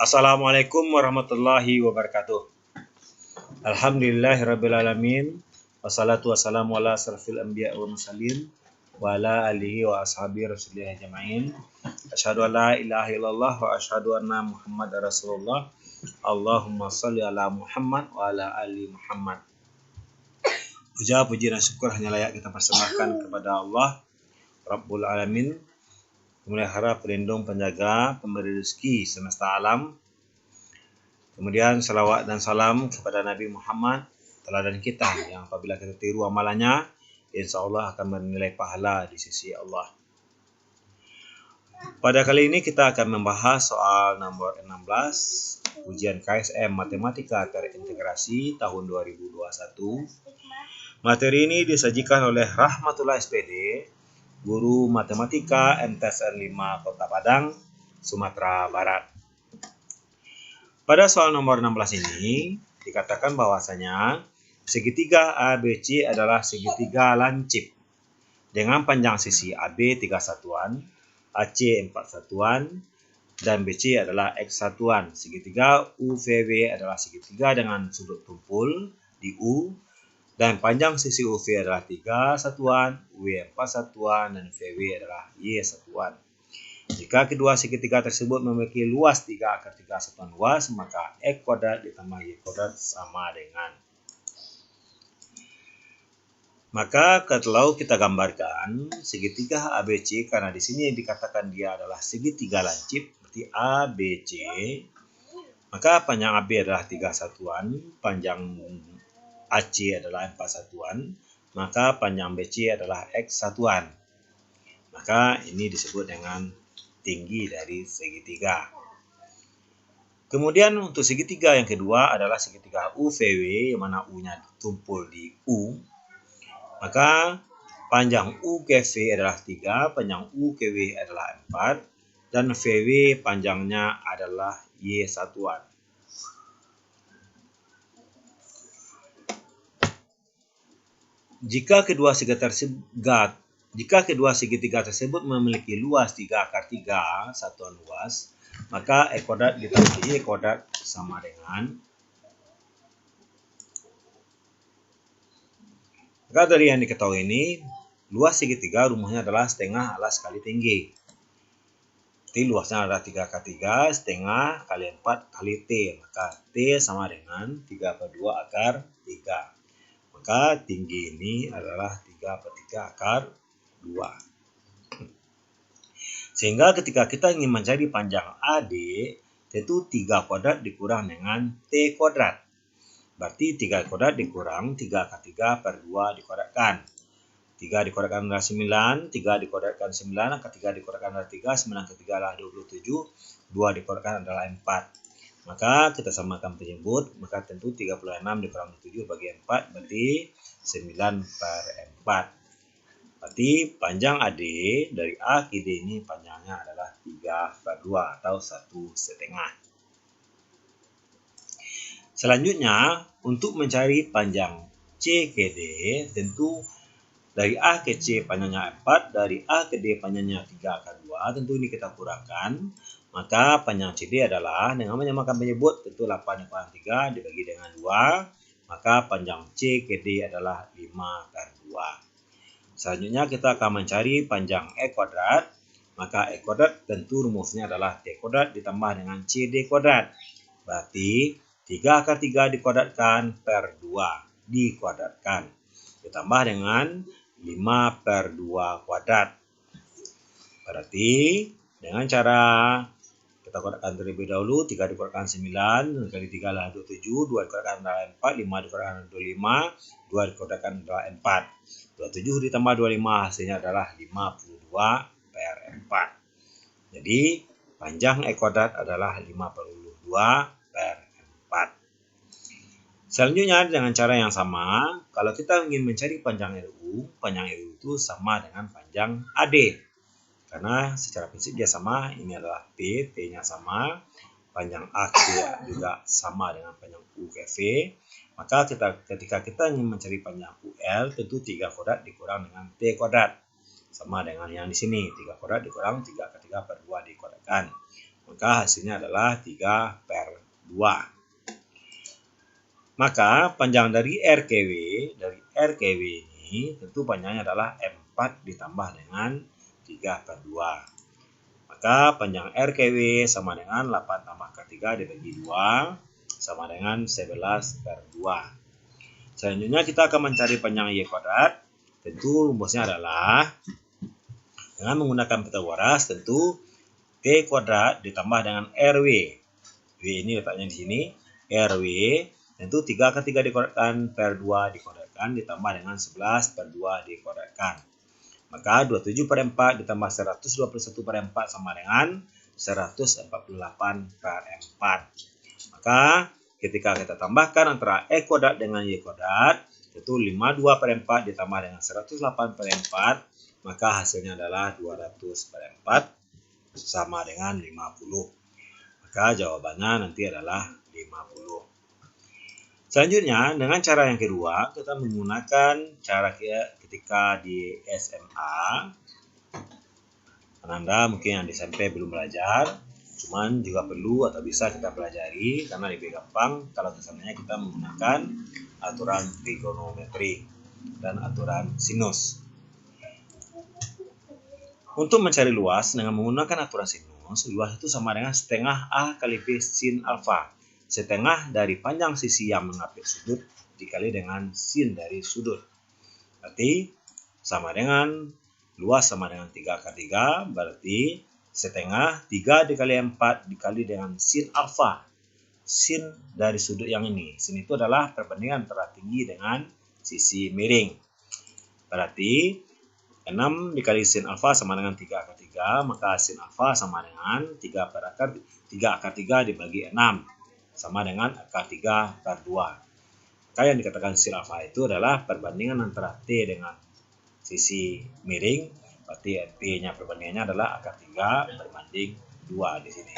Assalamualaikum warahmatullahi wabarakatuh. Alhamdulillahirrabbilalamin. Wassalatu wassalamu ala asrafil anbiya wa mursalin wa ala alihi wa ashabi rasulillah ajma'in. Asyhadu an la ilaha illallah wa asyhadu anna Muhammadar Rasulullah. Allahumma shalli ala Muhammad wa ala ali Muhammad. Puja, puji dan syukur hanya layak kita persembahkan kepada Allah Rabbul Alamin, Pemelihara, pelindung, penjaga, pemberi rezeki semesta alam. Kemudian salawat dan salam kepada Nabi Muhammad, teladan kita yang apabila kita tiru amalannya, insya Allah akan bernilai pahala di sisi Allah. Pada kali ini kita akan membahas soal nomor 16, ujian KSM Matematika Terintegrasi tahun 2021. Materi ini disajikan oleh Rahmatullah SPD, Guru Matematika MTSN 5 Kota Padang, Sumatera Barat. Pada soal nomor 16 ini dikatakan bahwasanya segitiga ABC adalah segitiga lancip dengan panjang sisi AB 3 satuan, AC 4 satuan, dan BC adalah X satuan. Segitiga UVW adalah segitiga dengan sudut tumpul di U, dan panjang sisi UV adalah 3 satuan, W 4 satuan, dan VW adalah Y satuan. Jika kedua segitiga tersebut memiliki luas 3 akar 3 satuan luas, maka X kuadrat ditambah Y kuadrat sama dengan. Maka kalau kita gambarkan segitiga ABC, karena di sini dikatakan dia adalah segitiga lancip, berarti ABC, maka panjang AB adalah 3 satuan, panjang AC adalah 4 satuan, maka panjang BC adalah X satuan. Maka ini disebut dengan tinggi dari segitiga. Kemudian untuk segitiga yang kedua adalah segitiga UVW, yang mana U-nya tumpul di U. Maka panjang U ke V adalah 3, panjang U ke W adalah 4, dan VW panjangnya adalah Y satuan. Jika kedua segitiga tersebut memiliki luas 3 akar 3 satuan luas, maka X kuadrat ditambah Y kuadrat sama dengan. Maka dari yang diketahui ini, luas segitiga rumusnya adalah setengah alas kali tinggi. Jadi luasnya adalah 3 akar 3, setengah kali 4 kali T. Maka T sama dengan 3/2 akar 3. Maka tinggi ini adalah 3/3 akar 2. Sehingga ketika kita ingin mencari panjang AD, tentu 3 kuadrat dikurang dengan T kuadrat. Berarti 3 kuadrat dikurang 3 akar 3 per 2 dikuadratkan. 3 dikuadratkan adalah 9, 3 dikuadratkan 9, akar 3 dikuadratkan adalah 3, 9 ke 3 adalah 27, 2 dikuadratkan adalah 4. Maka kita samakan penyebut, maka tentu 36 dikurang 7 bagi 4 berarti 9/4. Berarti panjang AD dari A ke D ini panjangnya adalah 3/2 atau 1,5. Selanjutnya, untuk mencari panjang C ke D, tentu dari A ke C panjangnya 4, dari A ke D panjangnya 3 akar 2, tentu ini kita kurangkan. Maka panjang CD adalah, dengan menyamakan penyebut, tentu 8 dikurang 3 dibagi dengan 2. Maka panjang C ke D adalah 5/2. Selanjutnya kita akan mencari panjang X kuadrat. Maka X kuadrat tentu rumusnya adalah T kuadrat ditambah dengan CD kuadrat. Berarti 3 akar 3 dikuadratkan per 2 dikuadratkan. Ditambah dengan 5/2 kuadrat. Berarti dengan cara kita kuadratkan terlebih dahulu, 3 dikuadratkan 9, kali 3 adalah 27, 2 dikuadratkan adalah 4, 5 dikuadratkan adalah 25, 2 dikuadratkan adalah 4. 27 ditambah 25 hasilnya adalah 52/4. Jadi panjang X kuadrat adalah 52/4. Selanjutnya dengan cara yang sama, kalau kita ingin mencari panjang LU itu sama dengan panjang AD. Karena secara prinsip dia sama, ini adalah P, T-nya sama, panjang AC juga sama dengan panjang U ke V. Maka ketika kita ingin mencari panjang UL, tentu 3 kuadrat dikurang dengan T kuadrat. Sama dengan yang di sini, 3 kuadrat dikurang 3 akar 3 per 2 dikuadratkan. Maka hasilnya adalah 3/2. Maka panjang dari RKW ini tentu panjangnya adalah 4 ditambah dengan 3/2. Maka panjang RKW sama dengan 8 tambah akar 3 dibagi 2 sama dengan 11/2. Selanjutnya kita akan mencari panjang Y kuadrat. Tentu rumusnya adalah dengan menggunakan peta waras, tentu T kuadrat ditambah dengan RW. W ini letaknya di sini. RW tentu 3/3 dikuadratkan per 2 dikuadratkan ditambah dengan 11/2 dikuadratkan. Maka 27/4 ditambah 121/4 sama dengan 148/4. Maka ketika kita tambahkan antara E kuadrat dengan Y kuadrat, itu 52/4 ditambah dengan 108/4, maka hasilnya adalah 200/4 sama dengan 50. Maka jawabannya nanti adalah 50. Selanjutnya, dengan cara yang kedua, kita menggunakan cara ketika di SMA. Anda mungkin yang di SMP belum belajar, cuman juga perlu atau bisa kita pelajari karena lebih gampang kalau misalnya kita menggunakan aturan trigonometri dan aturan sinus. Untuk mencari luas dengan menggunakan aturan sinus, luas itu sama dengan setengah A kali B sin alfa. Setengah dari panjang sisi yang mengapit sudut dikali dengan sin dari sudut. Berarti sama dengan luas sama dengan 3/3, berarti setengah 3 dikali 4 dikali dengan sin alfa. Sin dari sudut yang ini. Sin itu adalah perbandingan antara tinggi dengan sisi miring. Berarti 6 dikali sin alfa sama dengan 3/3, maka sin alfa sama dengan 3/3 dibagi 6. Sama dengan akar 3/2. Maka yang dikatakan sin alfa itu adalah perbandingan antara T dengan sisi miring. Berarti NP-nya perbandingannya adalah akar 3/2 di sini.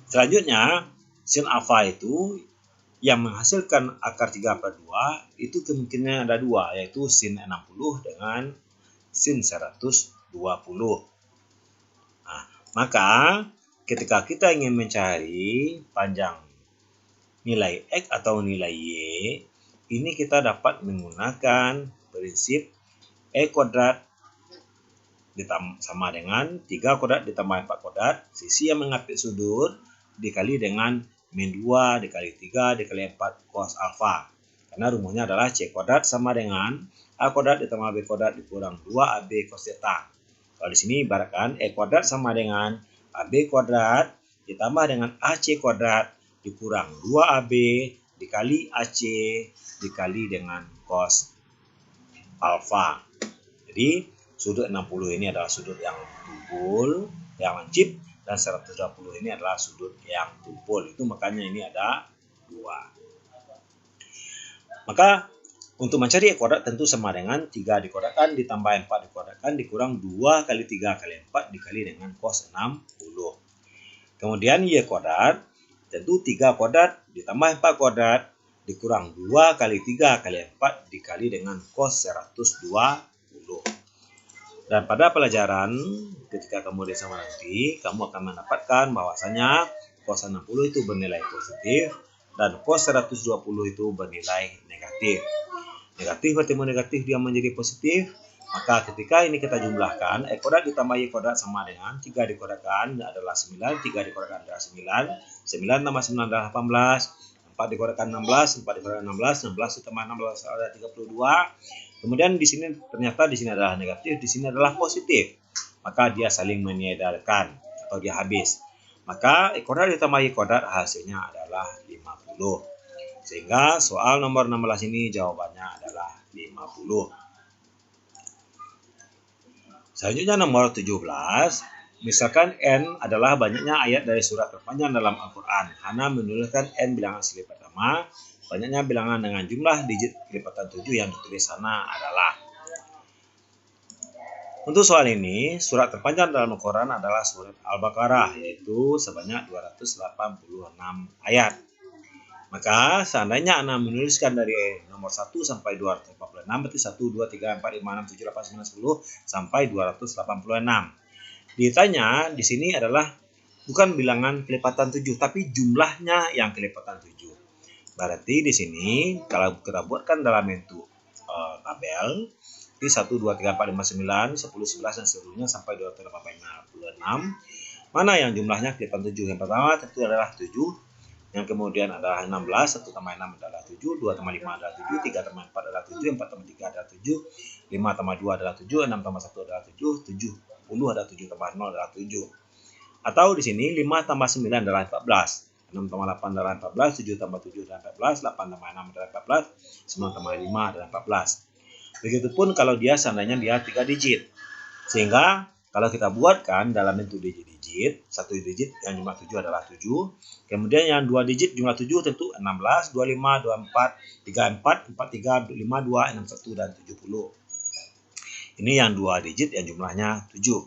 Selanjutnya, sin alfa itu yang menghasilkan akar 3/2 itu kemungkinan ada dua, yaitu sin 60 dengan sin 120. Nah, maka ketika kita ingin mencari panjang nilai X atau nilai Y, ini kita dapat menggunakan prinsip E kuadrat sama dengan 3 kuadrat ditambah 4 kuadrat, sisi yang mengapit sudut dikali dengan min 2 dikali 3 dikali 4 cos alfa. Karena rumusnya adalah C kuadrat sama dengan A kuadrat ditambah B kuadrat dikurang 2AB cos theta. Kalau di sini ibaratkan E kuadrat sama dengan AB kuadrat ditambah dengan AC kuadrat dikurang 2AB dikali AC dikali dengan cos alfa. Jadi sudut 60 ini adalah sudut yang tumpul, yang lancip, dan 120 ini adalah sudut yang tumpul. Itu makanya ini ada 2. Maka untuk mencari E kuadrat tentu sama dengan 3 dikuadratkan ditambah 4 dikuadratkan dikurang 2 kali 3 kali 4 dikali dengan cos 60. Kemudian Y kuadrat tentu 3 kuadrat ditambah 4 kuadrat dikurang 2 kali 3 kali 4 dikali dengan cos 120. Dan pada pelajaran ketika kamu di sama nanti, kamu akan mendapatkan bahwasanya cos 60 itu bernilai positif dan cos 120 itu bernilai negatif. Negatif bertemu negatif dia menjadi positif, maka ketika ini kita jumlahkan, E kuadrat ditambah Y kuadrat sama dengan 3 dikuadratkan adalah 9, 3 dikuadratkan adalah 9, 9 tambah 9 adalah 18, 4 dikuadratkan 16, 4 dikuadratkan 16, 16 ditambah 16 adalah 32. Kemudian di sini ternyata di sini adalah negatif, di sini adalah positif. Maka dia saling meniadakan atau dia habis. Maka E kuadrat ditambah Y kuadrat hasilnya adalah 50. Sehingga soal nomor 16 ini jawabannya adalah 50. Selanjutnya nomor 17. Misalkan N adalah banyaknya ayat dari surat terpanjang dalam Al-Quran. Hana menuliskan N bilangan sili pertama. Banyaknya bilangan dengan jumlah digit kelipatan 7 yang ditulis sana adalah. Untuk soal ini, surat terpanjang dalam Al-Quran adalah surat Al-Baqarah, yaitu sebanyak 286 ayat. Maka seandainya Anda menuliskan dari nomor 1 sampai 246, berarti 1, 2, 3, 4, 5, 6, 7, 8, 9, 10 sampai 286. Ditanya di sini adalah bukan bilangan kelipatan 7, tapi jumlahnya yang kelipatan 7. Berarti di sini kalau kita buatkan dalam bentuk tabel, di 1, 2, 3, 4, 5, 9, 10, 11, dan seterusnya sampai 28, 56. Mana yang jumlahnya kelipatan 7? Yang pertama tentu adalah 7. Yang kemudian adalah 16, 1 tambah 6 adalah 7, 2 tambah 5 adalah 7, 3 tambah 4 adalah 7, 4 tambah 3 adalah 7, 5 tambah 2 adalah 7, 6 tambah 1 adalah 7, 70 adalah 7 tambah 0 adalah 7. Atau di sini 5 tambah 9 adalah 14, 6 tambah 8 adalah 14, 7 tambah 7 adalah 14, 8 tambah 6 adalah 14, 9 tambah 5 adalah 14. Begitupun kalau dia seandainya dia 3 digit. Sehingga kalau kita buatkan dalam bentuk digit-digit, 1 digit yang jumlah 7 adalah 7. Kemudian yang 2 digit jumlah 7 tentu 16, 25, 24, 34, 43, 52, 61, dan 70. Ini yang 2 digit yang jumlahnya 7.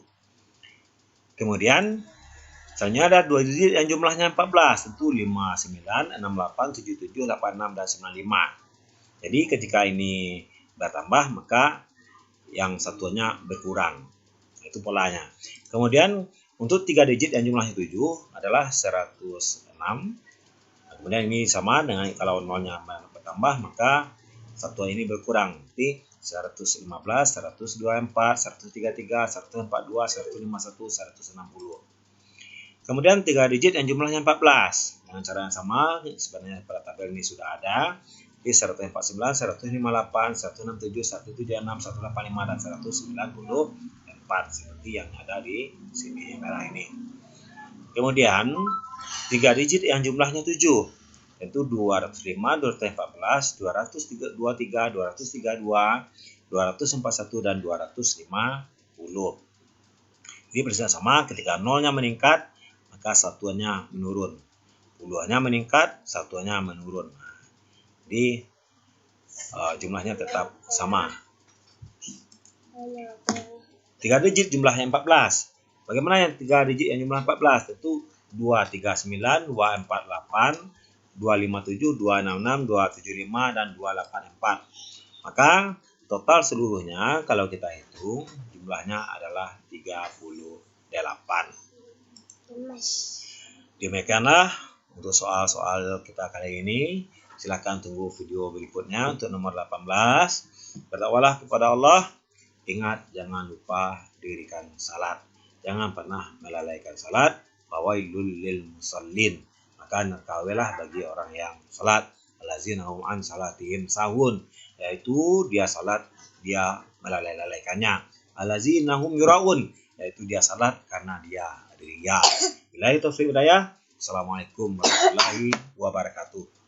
Kemudian selanjutnya ada 2 digit yang jumlahnya 14, tentu 59, 68, 77, 86, dan 95. Jadi ketika ini bertambah maka yang satuannya berkurang. Itu polanya. Kemudian untuk 3 digit yang jumlahnya 7 adalah 106. Kemudian ini sama dengan kalau nolnya bertambah maka satuan ini berkurang. Jadi 115, 124, 133, 142, 151, 160. Kemudian 3 digit yang jumlahnya 14. Dengan cara yang sama, sebenarnya pada tabel ini sudah ada. Di 149, 158, 167, 176, 185, dan 194. Seperti yang ada di sini merah ini. Kemudian 3 digit yang jumlahnya 7. Yaitu 205, 214, 223, 232, 241, dan 250. Jadi persisnya sama, ketika nolnya meningkat, maka satuannya menurun. Puluhannya meningkat, satuannya menurun. Jadi jumlahnya tetap sama. 3 digit jumlahnya 14. Bagaimana yang 3 digit yang jumlah 14? Tentu 239, 248, 257, 266, 275, dan 284. Maka total seluruhnya kalau kita hitung jumlahnya adalah 38. Demikianlah untuk soal-soal kita kali ini. Silakan tunggu video berikutnya untuk nomor 18. Bertakwalah kepada Allah. Ingat, jangan lupa dirikan salat. Jangan pernah melalaikan salat. Fawailul lil musallin. Maka nerkawilah bagi orang yang salat. Allazina hum an salatihim sahun. Yaitu dia salat, dia melalaikannya. Allazina hum yuraun. Yaitu dia salat karena dia riya. Billahi taufiq hidayah. Assalamualaikum warahmatullahi wabarakatuh.